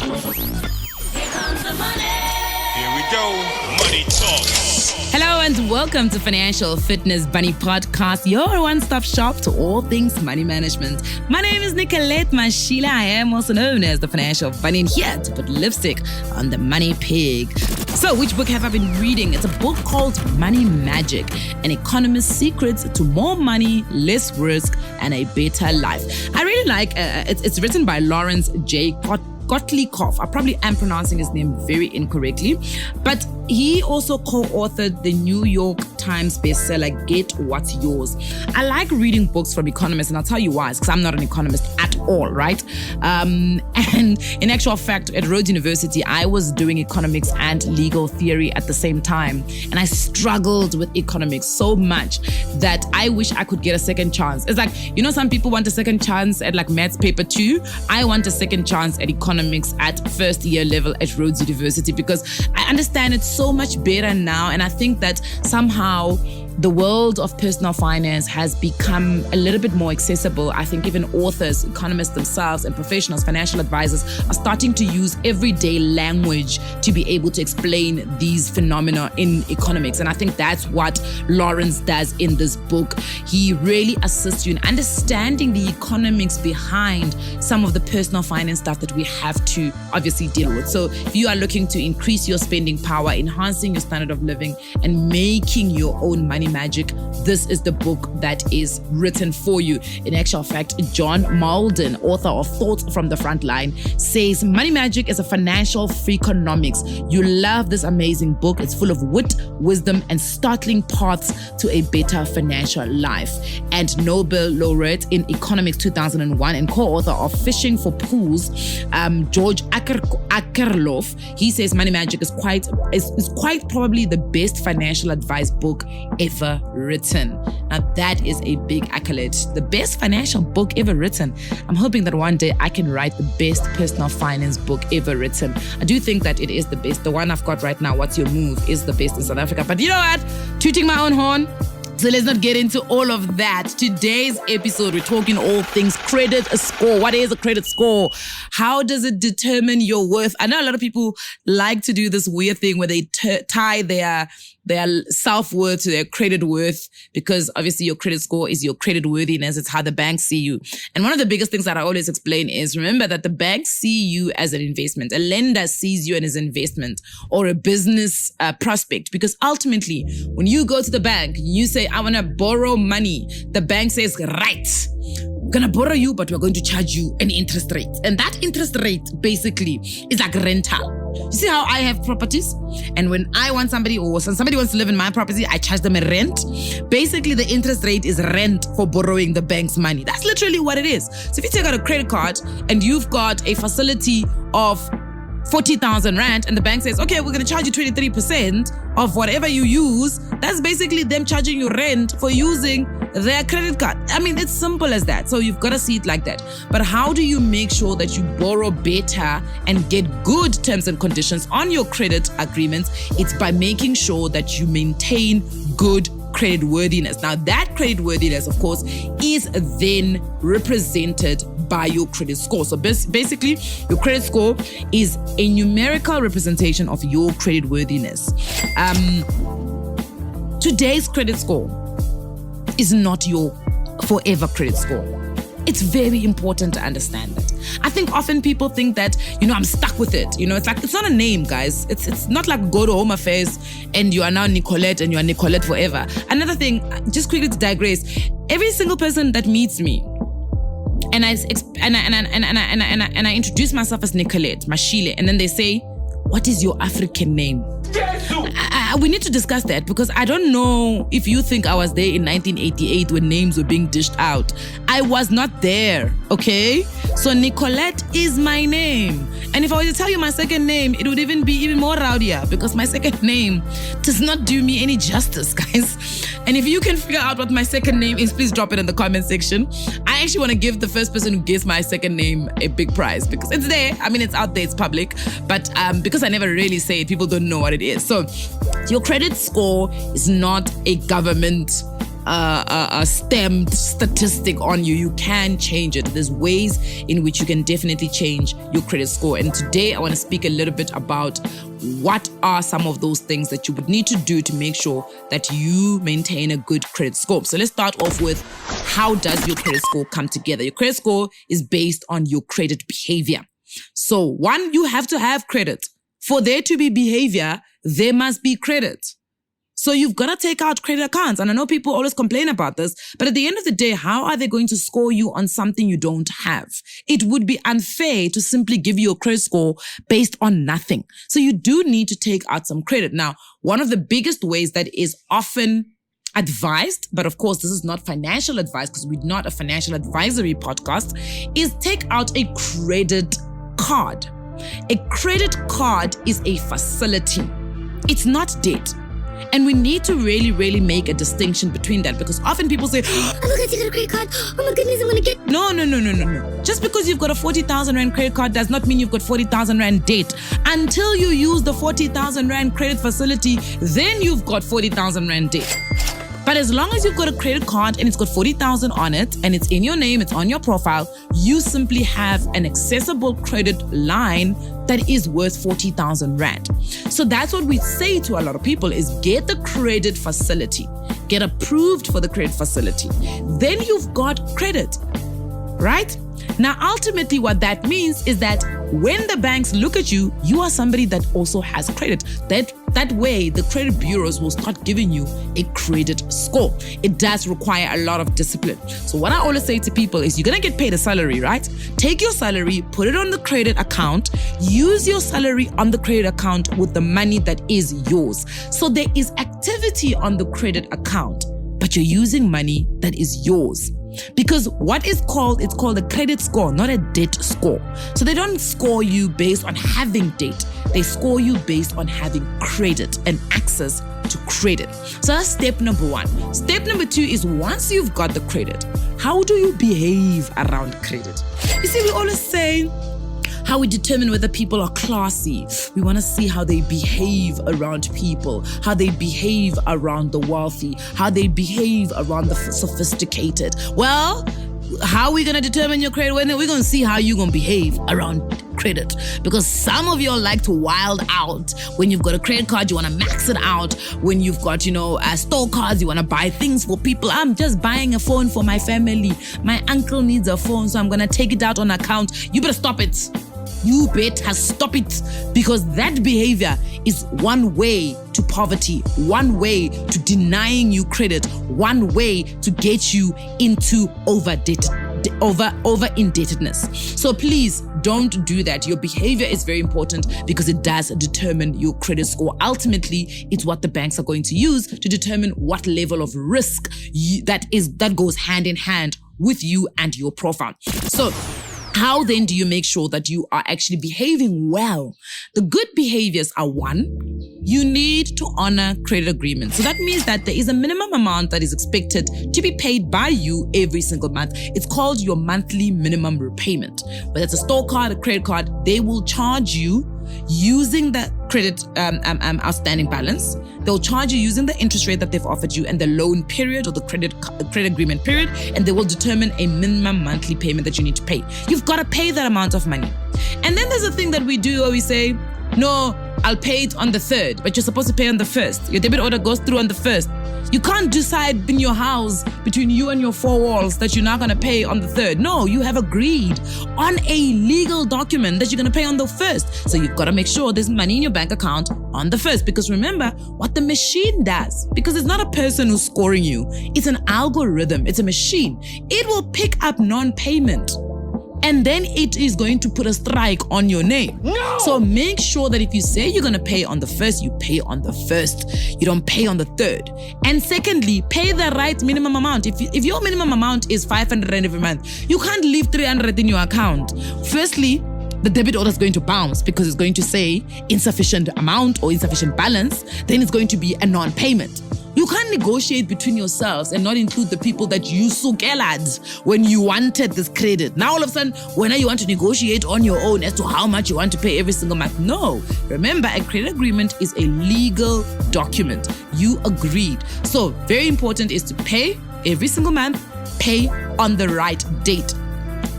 Here we go. Money Talk. Hello and welcome to Financial Fitness Bunny Podcast, your one-stop shop to all things money management. My name is Nicolette Mashila. I am also known as the Financial Bunny, and here to put lipstick on the money pig. So, which book have I been reading? It's a book called Money Magic, an economist's secrets to more money, less risk, and a better life. I really like it's written by Lawrence J. Gottlieb. I probably am pronouncing his name very incorrectly, but he also co-authored the New York Times bestseller, Get What's Yours. I like reading books from economists, and I'll tell you why. It's because I'm not an economist at all, right? And in actual fact, at Rhodes University, I was doing economics and legal theory at the same time, and I struggled with economics so much that I wish I could get a second chance. It's like, you know, some people want a second chance at like maths paper 2. I want a second chance at economics at first year level at Rhodes University, because I understand it's so much better now, and I think that somehow the world of personal finance has become a little bit more accessible. I think even authors, economists themselves, and professionals, financial advisors are starting to use everyday language to be able to explain these phenomena in economics. And I think that's what Lawrence does in this book. He really assists you in understanding the economics behind some of the personal finance stuff that we have to obviously deal with. So if you are looking to increase your spending power, enhancing your standard of living, and making your own money magic, this is the book that is written for you. In actual fact, John Malden, author of Thoughts from the Frontline, says Money Magic is a financial freakonomics. You love this amazing book. It's full of wit, wisdom, and startling paths to a better financial life. And Nobel laureate in economics 2001 and co-author of Fishing for Pools, George Akerlof, he says Money Magic is quite probably the best financial advice book ever written. Now that is a big accolade. The best financial book ever written. I'm hoping that one day I can write the best personal finance book ever written. I do think that it is the best. The one I've got right now, What's Your Move, is the best in South Africa. But you know what? Tooting my own horn. So let's not get into all of that. Today's episode, we're talking all things credit score. What is a credit score? How does it determine your worth? I know a lot of people like to do this weird thing where they tie their self-worth to their credit worth, because obviously your credit score is your credit worthiness. It's how the banks see you. And one of the biggest things that I always explain is, remember that the banks see you as an investment. A lender sees you as an investment or a business prospect, because ultimately when you go to the bank, you say, I want to borrow money. The bank says, right, we're going to borrow you, but we're going to charge you an interest rate. And that interest rate basically is like rental. You see how I have properties? And when I want somebody, or when somebody wants to live in my property, I charge them a rent. Basically, the interest rate is rent for borrowing the bank's money. That's literally what it is. So if you take out a credit card and you've got a facility of 40,000 rand and the bank says, okay, we're going to charge you 23% of whatever you use, that's basically them charging you rent for using their credit card. I mean, it's simple as that. So you've got to see it like that. But how do you make sure that you borrow better and get good terms and conditions on your credit agreements? It's by making sure that you maintain good credit worthiness. Now, that credit worthiness, of course, is then represented by your credit score. So basically, your credit score is a numerical representation of your credit worthiness. Today's credit score is not your forever credit score. It's very important to understand that. I think often people think that, I'm stuck with it. It's like, it's not a name, guys. It's not like go to Home Affairs and you are now Nicolette and you are Nicolette forever. Another thing, just quickly to digress, every single person that meets me, and I introduce myself as Nicolette Mashile, and then they say, what is your African name? We need to discuss that, because I don't know if you think I was there in 1988 when names were being dished out. I was not there, okay? So Nicolette is my name. And if I were to tell you my second name, it would even be even more rowdier, because my second name does not do me any justice, guys. And if you can figure out what my second name is, please drop it in the comment section. I actually want to give the first person who gets my second name a big prize, because it's there. I mean, it's out there, it's public. But because I never really say it, people don't know what it is. So your credit score is not a government stamped statistic on you. You can change it. There's ways in which you can definitely change your credit score. And today I want to speak a little bit about what are some of those things that you would need to do to make sure that you maintain a good credit score. So let's start off with, how does your credit score come together? Your credit score is based on your credit behavior. So one, you have to have credit. For there to be behavior, there must be credit. So you've got to take out credit accounts. And I know people always complain about this, but at the end of the day, how are they going to score you on something you don't have? It would be unfair to simply give you a credit score based on nothing. So you do need to take out some credit. Now, one of the biggest ways that is often advised, but of course, this is not financial advice because we're not a financial advisory podcast, is take out a credit card. A credit card is a facility. It's not debt. And we need to really, really make a distinction between that, because often people say, I'm going to take out a credit card. Oh my goodness, I'm going to get... No. Just because you've got a 40,000 Rand credit card does not mean you've got 40,000 Rand debt. Until you use the 40,000 Rand credit facility, then you've got 40,000 Rand debt. But as long as you've got a credit card and it's got 40,000 on it and it's in your name, it's on your profile, you simply have an accessible credit line that is worth 40,000 Rand. So that's what we say to a lot of people is get the credit facility, get approved for the credit facility. Then you've got credit, right? Now, ultimately what that means is that when the banks look at you, you are somebody that also has credit. That way, the credit bureaus will start giving you a credit score. It does require a lot of discipline. So what I always say to people is you're going to get paid a salary, right? Take your salary, put it on the credit account, use your salary on the credit account with the money that is yours. So there is activity on the credit account, but you're using money that is yours. Because it's called a credit score, not a debt score. So they don't score you based on having debt. They score you based on having credit and access to credit. So that's step number one. Step number two is once you've got the credit, how do you behave around credit? You see, we always say how we determine whether people are classy. We want to see how they behave around people, how they behave around the wealthy, how they behave around the sophisticated. Well, how are we going to determine your credit? We're going to see how you're going to behave around credit. Because some of y'all like to wild out. When you've got a credit card, you want to max it out. When you've got, store cards, you want to buy things for people. I'm just buying a phone for my family. My uncle needs a phone, so I'm going to take it out on account. You better stop it. You better stop it, because that behavior is one way to poverty, one way to denying you credit, one way to get you into over indebtedness. So please don't do that. Your behavior is very important because it does determine your credit score. Ultimately, it's what the banks are going to use to determine what level of risk that goes hand in hand with you and your profile. So how then do you make sure that you are actually behaving well? The good behaviors are one, you need to honor credit agreements. So that means that there is a minimum amount that is expected to be paid by you every single month. It's called your monthly minimum repayment. Whether it's a store card, a credit card, they will charge you using the credit outstanding balance. They'll charge you using the interest rate that they've offered you and the loan period or the credit agreement period, and they will determine a minimum monthly payment that you need to pay. You've got to pay that amount of money. And then there's a thing that we do where we say, no, I'll pay it on the 3rd, but you're supposed to pay on the 1st. Your debit order goes through on the 1st. You can't decide in your house between you and your four walls that you're not going to pay on the 3rd. No, you have agreed on a legal document that you're going to pay on the 1st. So you've got to make sure there's money in your bank account on the 1st. Because remember what the machine does, because it's not a person who's scoring you. It's an algorithm. It's a machine. It will pick up non-payment. And then it is going to put a strike on your name. No! So make sure that if you say you're going to pay on the 1st, you pay on the 1st. You don't pay on the 3rd. And secondly, pay the right minimum amount. If your minimum amount is 500 Rand every month, you can't leave 300 in your account. Firstly, the debit order is going to bounce because it's going to say insufficient amount or insufficient balance. Then it's going to be a non-payment. You can't negotiate between yourselves and not include the people that you sukelad when you wanted this credit. Now all of a sudden, when you want to negotiate on your own as to how much you want to pay every single month. No. Remember, a credit agreement is a legal document. You agreed. So very important is to pay every single month, pay on the right date.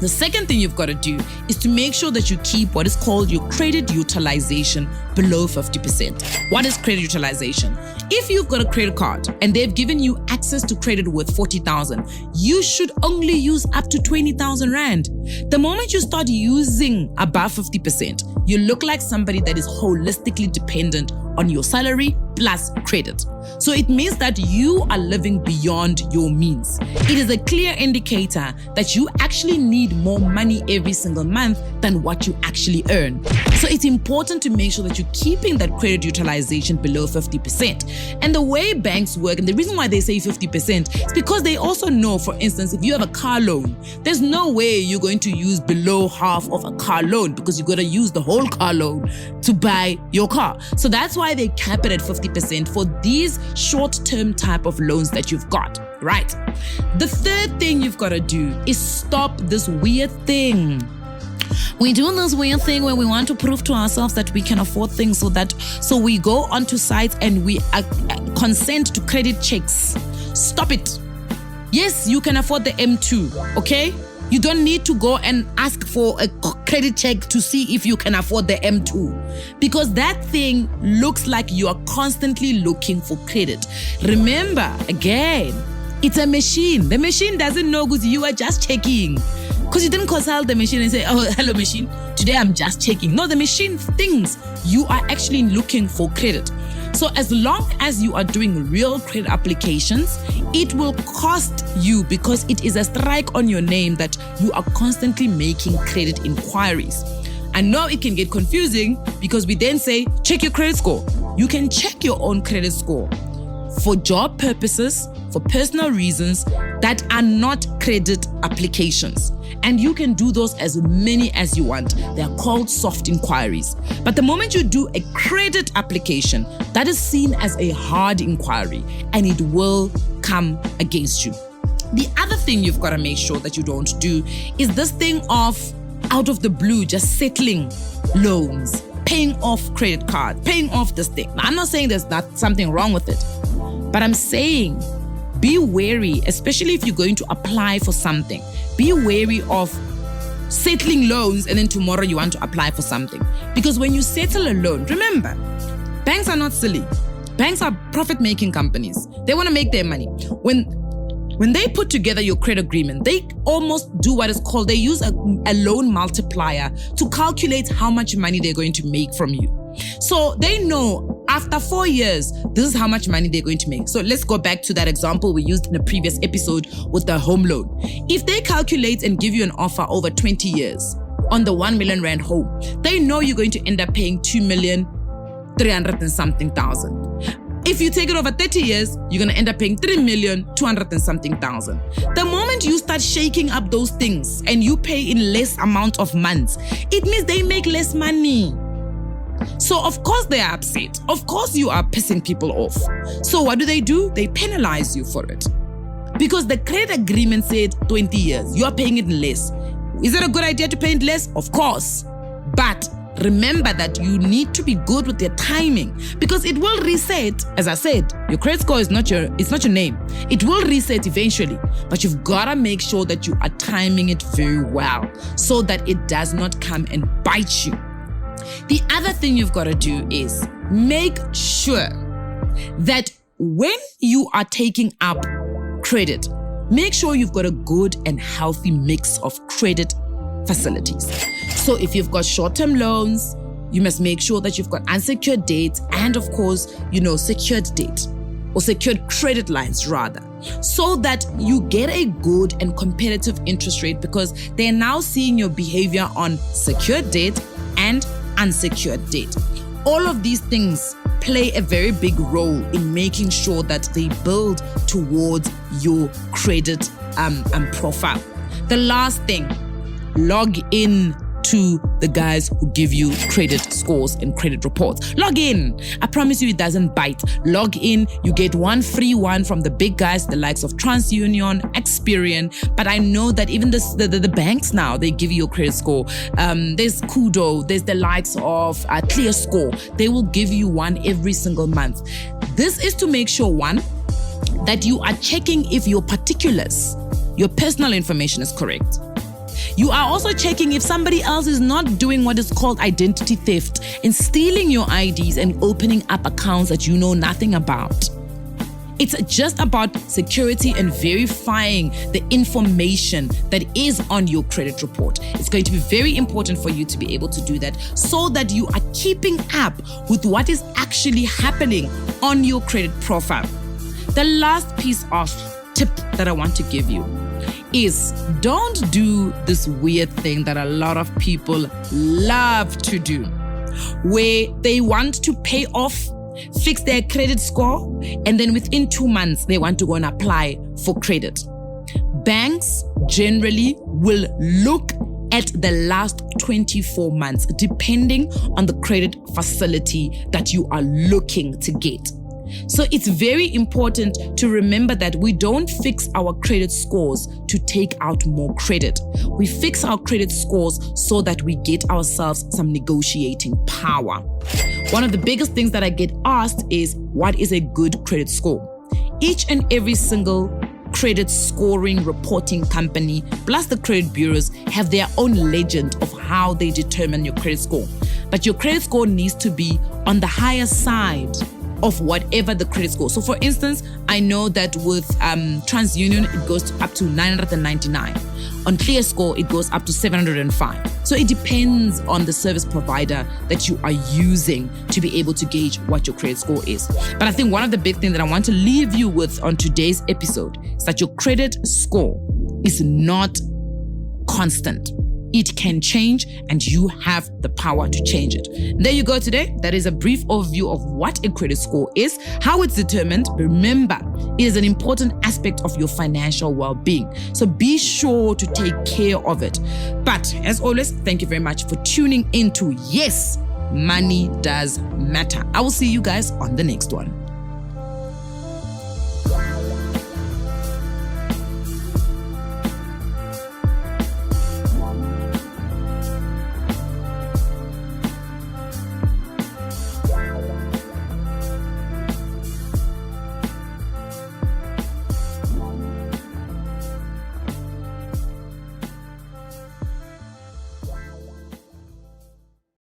The second thing you've got to do is to make sure that you keep what is called your credit utilization below 50%. What is credit utilization? If you've got a credit card and they've given you access to credit worth 40,000, you should only use up to 20,000 Rand. The moment you start using above 50%, you look like somebody that is holistically dependent on your salary plus credit. So it means that you are living beyond your means. It is a clear indicator that you actually need more money every single month than what you actually earn. So it's important to make sure that you're keeping that credit utilization below 50%. And the way banks work, and the reason why they say 50% is because they also know, for instance, if you have a car loan, there's no way you're going to use below half of a car loan because you've got to use the whole car loan to buy your car. So that's why they cap it at 50% for these short-term type of loans that you've got, right? The third thing you've got to do is stop this weird thing. We're doing this weird thing where we want to prove to ourselves that we can afford things, so we go onto sites and we consent to credit checks. Stop it. Yes, you can afford the M2, okay? You don't need to go and ask for a credit check to see if you can afford the M2, because that thing looks like you are constantly looking for credit. Remember, again, it's a machine. The machine doesn't know because you are just checking. Because you didn't consult the machine and say, oh, hello machine, today I'm just checking. No, the machine thinks you are actually looking for credit. So as long as you are doing real credit applications, it will cost you because it is a strike on your name that you are constantly making credit inquiries. I know it can get confusing because we then say, check your credit score. You can check your own credit score for job purposes, for personal reasons that are not credit applications. And you can do those as many as you want. They are called soft inquiries. But the moment you do a credit application, that is seen as a hard inquiry and it will come against you. The other thing you've got to make sure that you don't do is this thing of out of the blue, just settling loans, paying off credit card, paying off this thing. Now, I'm not saying there's not something wrong with it, but I'm saying be wary, especially if you're going to apply for something. Be wary of settling loans and then tomorrow you want to apply for something. Because when you settle a loan, remember, banks are not silly. Banks are profit-making companies. They want to make their money. When they put together your credit agreement, they almost do what is called, they use a loan multiplier to calculate how much money they're going to make from you. So they know after 4 years, this is how much money they're going to make. So let's go back to that example we used in the previous episode with the home loan. If they calculate and give you an offer over 20 years on the 1 million Rand home, they know you're going to end up paying 2,300,000 and something thousand. If you take it over 30 years, you're going to end up paying 3,200,000 and something thousand. The moment you start shaking up those things and you pay in less amount of months, it means they make less money. So of course they are upset. Of course you are pissing people off. So what do? They penalize you for it. Because the credit agreement said 20 years. You are paying it less. Is it a good idea to pay it less? Of course. But remember that you need to be good with your timing because it will reset. As I said, your credit score is not your name. It will reset eventually, but you've got to make sure that you are timing it very well so that it does not come and bite you. The other thing you've got to do is make sure that when you are taking up credit, make sure you've got a good and healthy mix of credit facilities. So if you've got short-term loans, you must make sure that you've got unsecured debt and of course, secured debt or secured credit lines rather, so that you get a good and competitive interest rate because they're now seeing your behavior on secured debt and unsecured debt. All of these things play a very big role in making sure that they build towards your credit profile. The last thing, log in to the guys who give you credit scores and credit reports. Log in. I promise you it doesn't bite. Log in. You get one free one from the big guys, the likes of TransUnion, Experian. But I know that even the banks now, they give you a credit score. There's Kudo. There's the likes of ClearScore. They will give you one every single month. This is to make sure, one, that you are checking if your particulars, your personal information is correct. You are also checking if somebody else is not doing what is called identity theft and stealing your IDs and opening up accounts that you know nothing about. It's just about security and verifying the information that is on your credit report. It's going to be very important for you to be able to do that so that you are keeping up with what is actually happening on your credit profile. The last piece of tip that I want to give you is don't do this weird thing that a lot of people love to do, where they want to pay off, fix their credit score, and then within 2 months, they want to go and apply for credit. Banks generally will look at the last 24 months, depending on the credit facility that you are looking to get. So it's very important to remember that we don't fix our credit scores to take out more credit. We fix our credit scores so that we get ourselves some negotiating power. One of the biggest things that I get asked is, what is a good credit score? Each and every single credit scoring reporting company, plus the credit bureaus, have their own legend of how they determine your credit score. But your credit score needs to be on the higher side of whatever the credit score. So for instance, I know that with TransUnion, it goes up to 999. On ClearScore, it goes up to 705. So it depends on the service provider that you are using to be able to gauge what your credit score is. But I think one of the big things that I want to leave you with on today's episode is that your credit score is not constant. It can change and you have the power to change it. There you go today. That is a brief overview of what a credit score is, how it's determined. Remember, it is an important aspect of your financial well-being. So be sure to take care of it. But as always, thank you very much for tuning into Yes, Money Does Matter. I will see you guys on the next one.